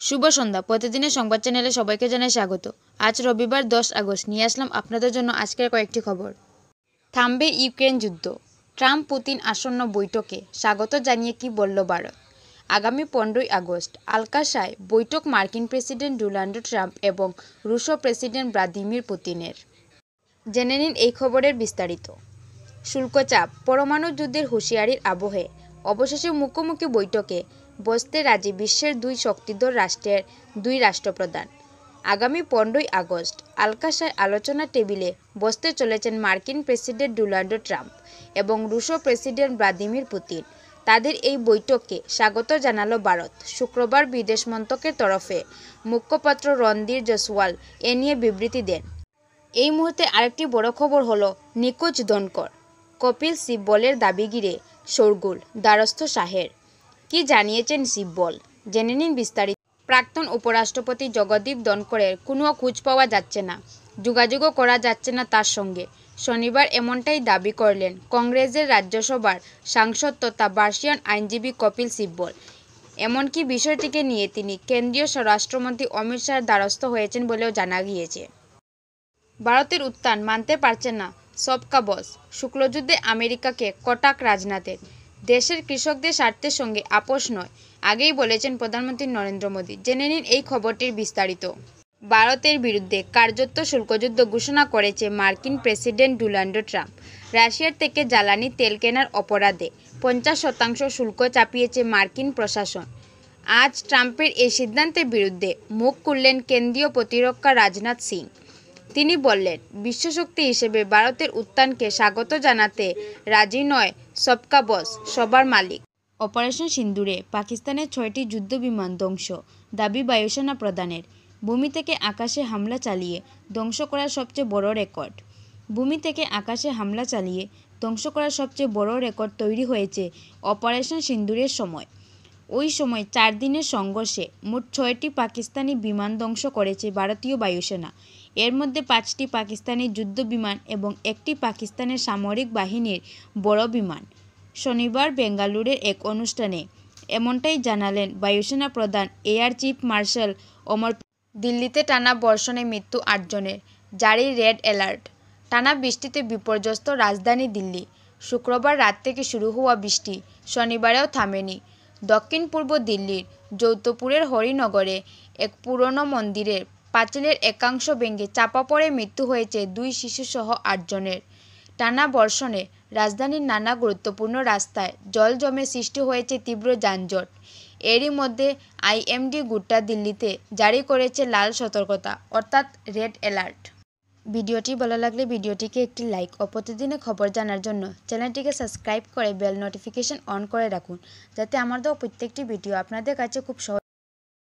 শুভ সন্ধ্যা। প্রতিদিনের সংবাদ চ্যানেলে সবাইকে জানাই স্বাগত। আজ রবিবার 10 আগস্ট নিয়ে আসলাম আপনাদের জন্য আজকের কয়েকটি খবর। থামবে ইউক্রেন যুদ্ধ, ট্রাম্প পুতিন আসন্ন বৈঠকে স্বাগত জানিয়ে কি বলল ভারত। আগামী 15 আগস্ট আলকাশায় বৈঠক মার্কিন প্রেসিডেন্ট ডোনাল্ড ট্রাম্প এবং রুশ প্রেসিডেন্ট ভ্লাদিমির পুতিনের। জেনে নিন এই খবরের বিস্তারিত। শুল্ক চাপ, পরমাণু যুদ্ধের হুঁশিয়ারির আবহে অবশেষে মুখোমুখি বৈঠকে বসতে রাজি বিশ্বের দুই শক্তিধর রাষ্ট্রের দুই রাষ্ট্রপ্রধান। আগামী 15 আগস্ট আলকাশায় আলোচনা টেবিলে বসতে চলেছেন মার্কিন প্রেসিডেন্ট ডোনাল্ড ট্রাম্প এবং রুশ প্রেসিডেন্ট ভ্লাদিমির পুতিন। তাদের এই বৈঠককে স্বাগত জানালো ভারত। শুক্রবার বিদেশ মন্ত্রকের তরফে মুখপাত্র রণধীর জয়সওয়াল এ নিয়ে বিবৃতি দেন। এই মুহূর্তে আরেকটি বড় খবর হলো নিখোঁজ ধনকর কপিল সিব্বলের দাবি ঘিরে শোরগোল দ্বারস্থ শাহের। কি জানিয়েছেন সিব্বল, জেনে নিন বিস্তারিত। প্রাক্তন উপরাষ্ট্রপতি জগদীপ ধনকরের কোনো খোঁজ পাওয়া যাচ্ছে না, যোগাযোগও করা যাচ্ছে না তার সঙ্গে। শনিবার এমনটাই দাবি করলেন কংগ্রেসের রাজ্যসভার সাংসদ তথা ভারতীয় আইনজীবী কপিল সিব্বল। এমনকি বিষয়টিকে নিয়ে তিনি কেন্দ্রীয় স্বরাষ্ট্রমন্ত্রী অমিত শাহের দ্বারস্থ হয়েছেন বলেও জানা গিয়েছে। ভারতের উত্থান মানতে পারছেন না সবকা বস, শুক্লযুদ্ধে আমেরিকাকে কটাক্ষ রাজনাথের। দেশের কৃষকদের স্বার্থের সঙ্গে আপোষ নয়, আগেই বলেছেন প্রধানমন্ত্রী নরেন্দ্র মোদী। জেনে নিন এই খবরটির বিস্তারিত। ভারতের বিরুদ্ধে কার্যত শুল্কযুদ্ধ ঘোষণা করেছে মার্কিন প্রেসিডেন্ট ডোনাল্ড ট্রাম্প। রাশিয়ার থেকে জ্বালানি তেল কেনার অপরাধে 50% শুল্ক চাপিয়েছে মার্কিন প্রশাসন। আজ ট্রাম্পের এই সিদ্ধান্তের বিরুদ্ধে মুখ খুললেন কেন্দ্রীয় প্রতিরক্ষা রাজনাথ সিং। তিনি বললেন, বিশ্বশক্তি হিসেবে ভারতের উত্থানকে স্বাগত জানাতে রাজি নয় সবকা বস, সবার মালিক। অপারেশন সিন্দুরে পাকিস্তানের 6টি যুদ্ধবিমান ধ্বংস, দাবি বায়ুসেনা প্রধানের। ভূমি থেকে আকাশে হামলা চালিয়ে ধ্বংস করার সবচেয়ে বড় রেকর্ড। ভূমি থেকে আকাশে হামলা চালিয়ে ধ্বংস করার সবচেয়ে বড় রেকর্ড তৈরি হয়েছে অপারেশন সিন্দুরের সময়। ওই সময় 4 দিনের সংঘর্ষে মোট 6টি পাকিস্তানি বিমান ধ্বংস করেছে ভারতীয় বায়ুসেনা। এর মধ্যে 5টি পাকিস্তানি যুদ্ধবিমান এবং 1টি পাকিস্তানের সামরিক বাহিনীর বড় বিমান। শনিবার বেঙ্গালুরুর এক অনুষ্ঠানে এমনটাই জানালেন বায়ুসেনা প্রধান এয়ার চিফ মার্শাল অমর। দিল্লিতে টানা বর্ষণে মৃত্যু 8 জনের, জারি রেড অ্যালার্ট। টানা বৃষ্টিতে বিপর্যস্ত রাজধানী দিল্লি। শুক্রবার রাত থেকে শুরু হওয়া বৃষ্টি শনিবারেও থামেনি। দক্ষিণ পূর্ব দিল্লির যৌতুপুরের হরিনগরে এক পুরনো মন্দিরের পাঁচিলের একাংশ ভেঙে চাপা পড়ে মৃত্যু হয়েছে 2 শিশুসহ 8 জনের। টানা বর্ষণে রাজধানীর নানা গুরুত্বপূর্ণ রাস্তায় জল জমে সৃষ্টি হয়েছে তীব্র যানজট। এরই মধ্যে আইএমডি গোটা দিল্লিতে জারি করেছে লাল সতর্কতা অর্থাৎ রেড অ্যালার্ট। ভিডিওটি ভালো লাগলে ভিডিওটিকে একটি লাইক ও প্রতিদিনের খবর জানার জন্য চ্যানেলটিকে সাবস্ক্রাইব করে বেল নোটিফিকেশন অন করে রাখুন, যাতে আমার দেওয়া প্রত্যেকটি ভিডিও আপনাদের কাছে খুব সহজ